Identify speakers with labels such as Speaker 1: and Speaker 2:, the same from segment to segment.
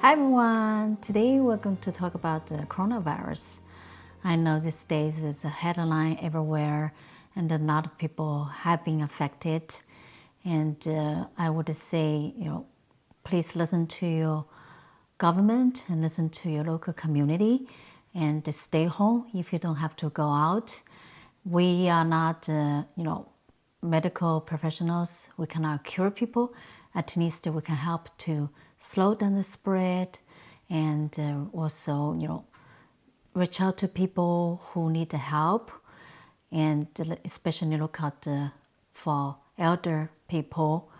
Speaker 1: Hi everyone, today we're going to talk about the coronavirus. I know these days is a headline everywhere and a lot of people have been affected. And I would say, please listen to your government and listen to your local community and stay home if you don't have to go out. We are not, medical professionals. We cannot cure people. At least we can help to slow down the spread and also, reach out to people who need help and especially look out for elder people.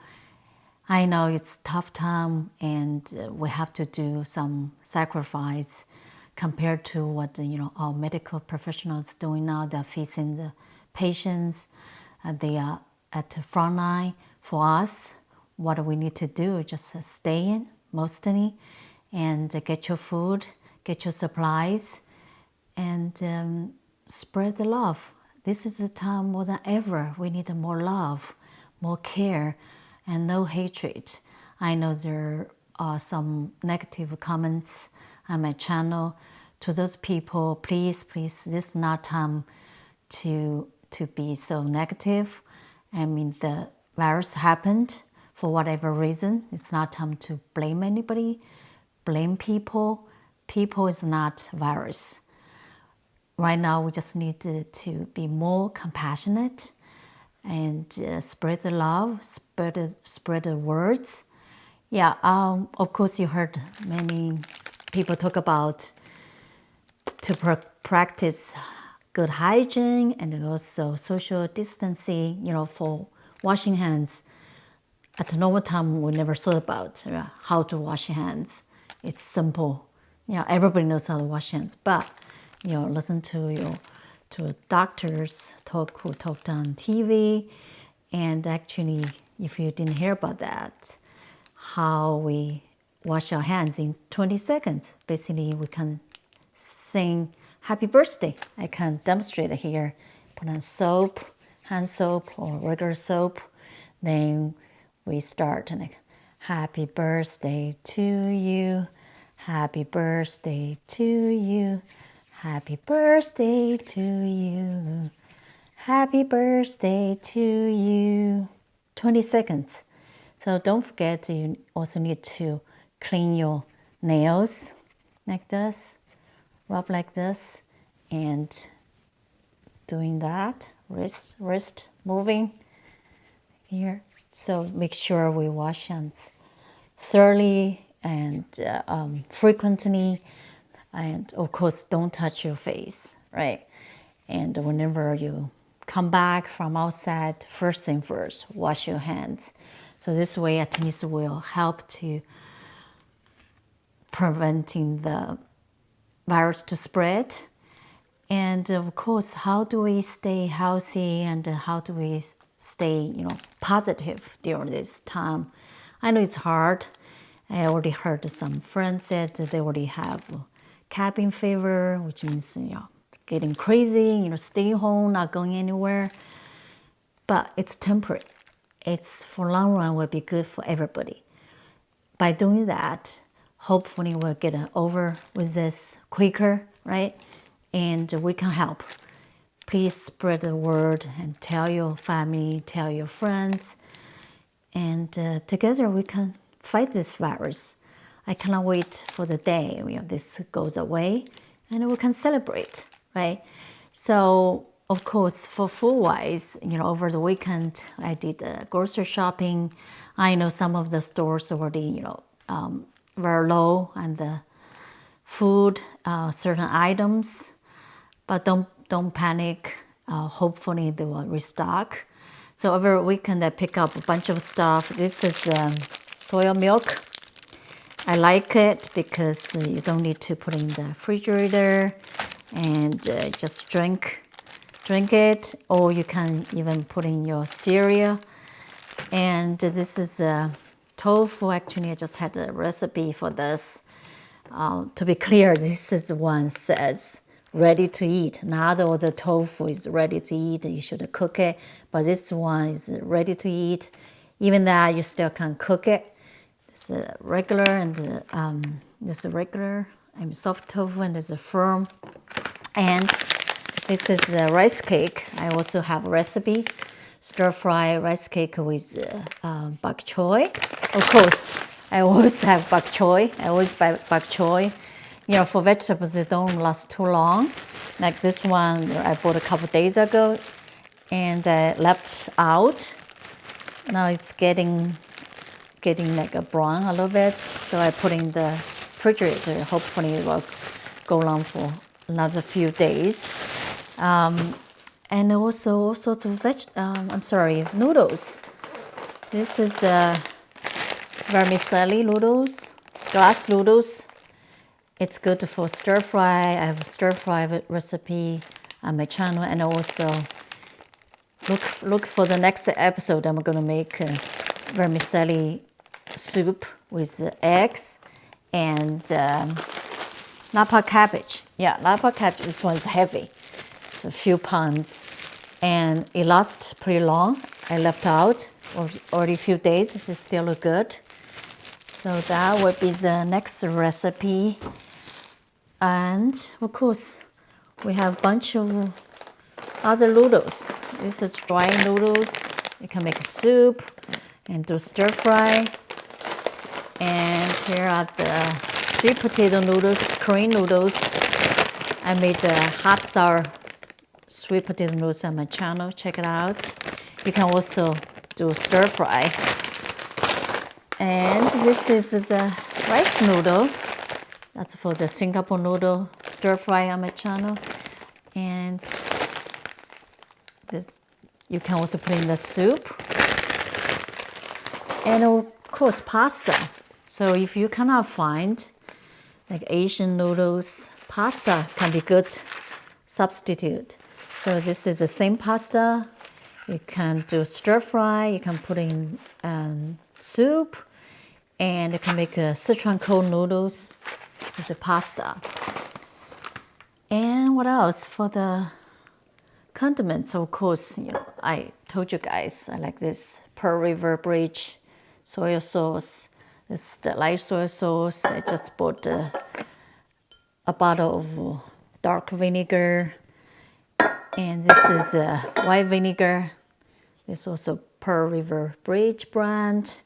Speaker 1: I know it's tough time and we have to do some sacrifice compared to what our medical professionals doing now. They're facing the patients. They are at the front line. For us, what we need to do is just stay in mostly and get your food, get your supplies, and spread the love. This is the time more than ever. We need more love, more care, and no hatred. I know there are some negative comments on my channel. To those people, please, this is not time to be so negative. I mean, the virus happened for whatever reason. It's not time to blame anybody, blame people. People is not virus. Right now, we just need to be more compassionate and spread the love, spread the words. Yeah, of course, you heard many people talk about to practice good hygiene and also social distancing, for washing hands. At normal time, we never thought about how to wash hands. It's simple. Everybody knows how to wash hands, but listen to doctors who talked on TV, and actually, if you didn't hear about that, how we wash our hands in 20 seconds. Basically, we can sing happy birthday. I can demonstrate it here. Put on soap, hand soap or regular soap. Then we start like, happy birthday to you. Happy birthday to you. Happy birthday to you. Happy birthday to you. 20 seconds. So don't forget, you also need to clean your nails like this, rub like this, and doing that, wrist moving here. So make sure we wash hands thoroughly and frequently. And of course, don't touch your face, right? And whenever you come back from outside, first thing first, wash your hands. So this way, at least will help to preventing the virus to spread. And of course, how do we stay healthy and how do we stay, positive during this time? I know it's hard. I already heard some friends said that they already have cabin fever, which means getting crazy, staying home, not going anywhere. But it's temporary. It's for long run will be good for everybody. By doing that, hopefully we'll get over with this quicker, right? And we can help. Please spread the word and tell your family, tell your friends, and together we can fight this virus. I cannot wait for the day this goes away and we can celebrate, right? So, of course, for food-wise, over the weekend, I did grocery shopping. I know some of the stores already, very low on the food, certain items, but don't panic. Hopefully, they will restock. So over the weekend, I pick up a bunch of stuff. This is soy milk. I like it because you don't need to put it in the refrigerator and just drink it, or you can even put in your cereal. And this is tofu. Actually, I just had a recipe for this. To be clear, this is the one says ready to eat. Not all the tofu is ready to eat. You should cook it, but this one is ready to eat. Even that, you still can cook it. It's regular and There's a regular, soft tofu, and there's a firm. And this is a rice cake. I also have a recipe, stir-fry rice cake with bok choy. Of course, I always have bok choy. I always buy bok choy. You know, for vegetables, they don't last too long. Like this one, I bought a couple days ago, and I left out. Now it's getting like a brown a little bit, so I put in the refrigerator. Hopefully, it will go long for another few days. And also all sorts of noodles. This is vermicelli noodles, glass noodles. It's good for stir fry. I have a stir fry recipe on my channel, and also look for the next episode. I'm gonna make vermicelli soup with eggs and Napa cabbage. Yeah, Napa cabbage. This one's heavy. It's a few pounds, and it lasts pretty long. I left out already a few days. It still look good. So that would be the next recipe. And of course, we have a bunch of other noodles. This is dry noodles. You can make a soup and do stir fry. And here are the sweet potato noodles, Korean noodles. I made the hot sour sweet potato noodles on my channel. Check it out. You can also do stir fry. And this is the rice noodle. That's for the Singapore noodle stir fry on my channel. And this, you can also put in the soup. And of course, pasta. So if you cannot find like Asian noodles, pasta can be good substitute. So this is a thin pasta. You can do stir fry. You can put in soup, and you can make a Sichuan cold noodles. It's a pasta. And what else for the condiments? Of course, you know, I told you guys I like this Pearl River Bridge soy sauce. This is the light soy sauce. I just bought a bottle of dark vinegar, and this is white vinegar. This is also Pearl River Bridge brand,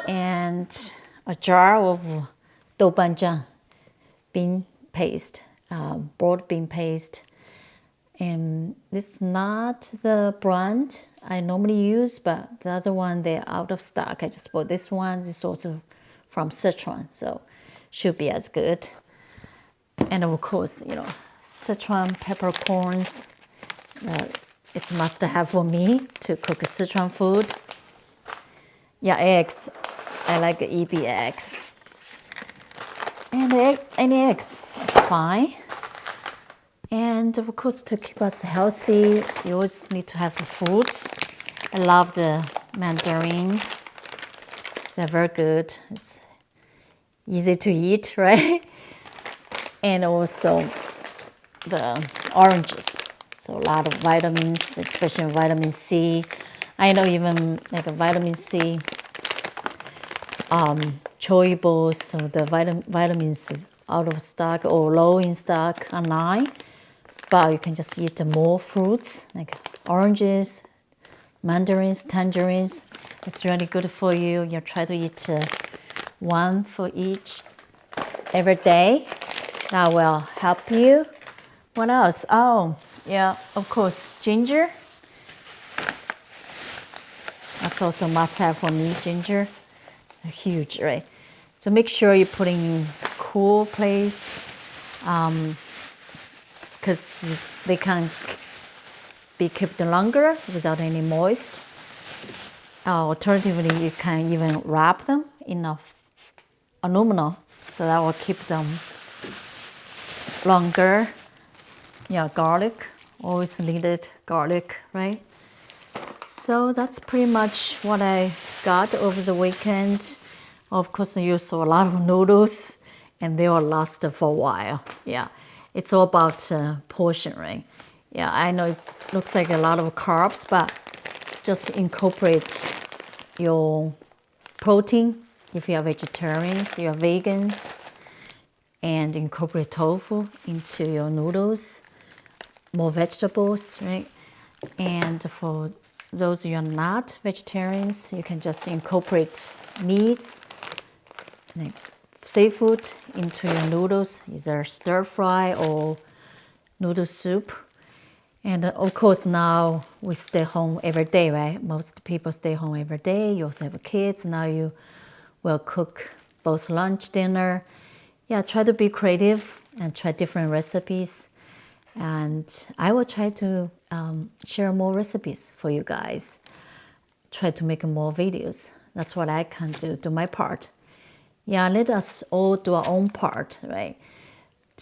Speaker 1: and a jar of doubanjiang bean paste, broad bean paste. And this is not the brand I normally use, but the other one, they're out of stock. I just bought this one. It's also from Sichuan, so should be as good. And of course, you know, Sichuan peppercorns. It's a must-have for me to cook Sichuan food. Yeah, eggs. I like EB eggs. And any eggs, it's fine. And of course, to keep us healthy, you always need to have fruits. I love the mandarins. They're very good. It's easy to eat, right? And also the oranges. So a lot of vitamins, especially vitamin C. I know even like a vitamin C, Choibo, so the vitamins out of stock or low in stock online. But you can just eat more fruits like oranges, mandarins, tangerines. It's really good for you. You try to eat one for each every day. That will help you. What else? Oh, yeah, of course, ginger. That's also must have for me, ginger. Huge, right? So make sure you put in cool place, because they can be kept longer without any moist. Alternatively, you can even wrap them in aluminum, so that will keep them longer. Yeah, garlic, always needed garlic, right? So that's pretty much what I got over the weekend. Of course, I used a lot of noodles, and they will last for a while. Yeah, it's all about portion, right? Yeah, I know it looks like a lot of carbs, but just incorporate your protein if you are vegetarians, you are vegans, and incorporate tofu into your noodles, more vegetables, right? And for those who are not vegetarians, you can just incorporate meats, like seafood into your noodles, either stir fry or noodle soup. And of course, now we stay home every day, right? Most people stay home every day. You also have kids. Now you will cook both lunch, dinner. Yeah, try to be creative and try different recipes. And I will try to share more recipes for you guys. Try to make more videos. That's what I can do my part. Yeah, let us all do our own part, right?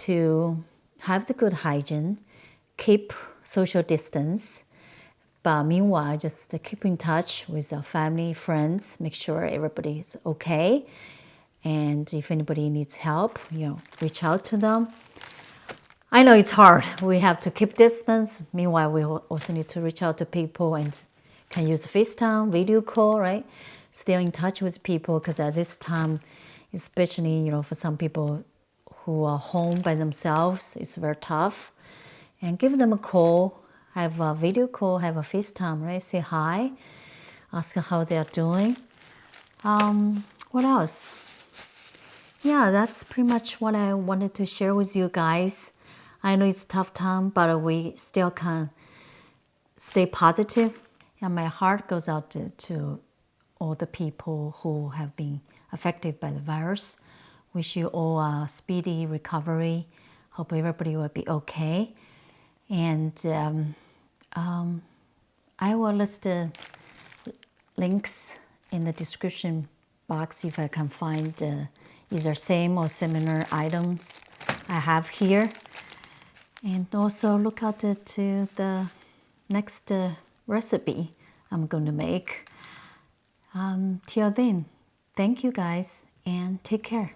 Speaker 1: To have the good hygiene, keep social distance, but meanwhile, just keep in touch with our family, friends, make sure everybody is okay. And if anybody needs help, reach out to them. I know it's hard. We have to keep distance. Meanwhile, we also need to reach out to people and can use FaceTime, video call, right? Stay in touch with people because at this time, especially, for some people who are home by themselves, it's very tough. And give them a call, have a video call, have a FaceTime, right? Say hi, ask how they are doing. What else? Yeah, that's pretty much what I wanted to share with you guys. I know it's a tough time, but we still can stay positive. And my heart goes out to all the people who have been affected by the virus. Wish you all a speedy recovery. Hope everybody will be okay. And I will list the links in the description box if I can find either same or similar items I have here. And also look out to the next recipe I'm going to make. Till then, thank you guys and take care.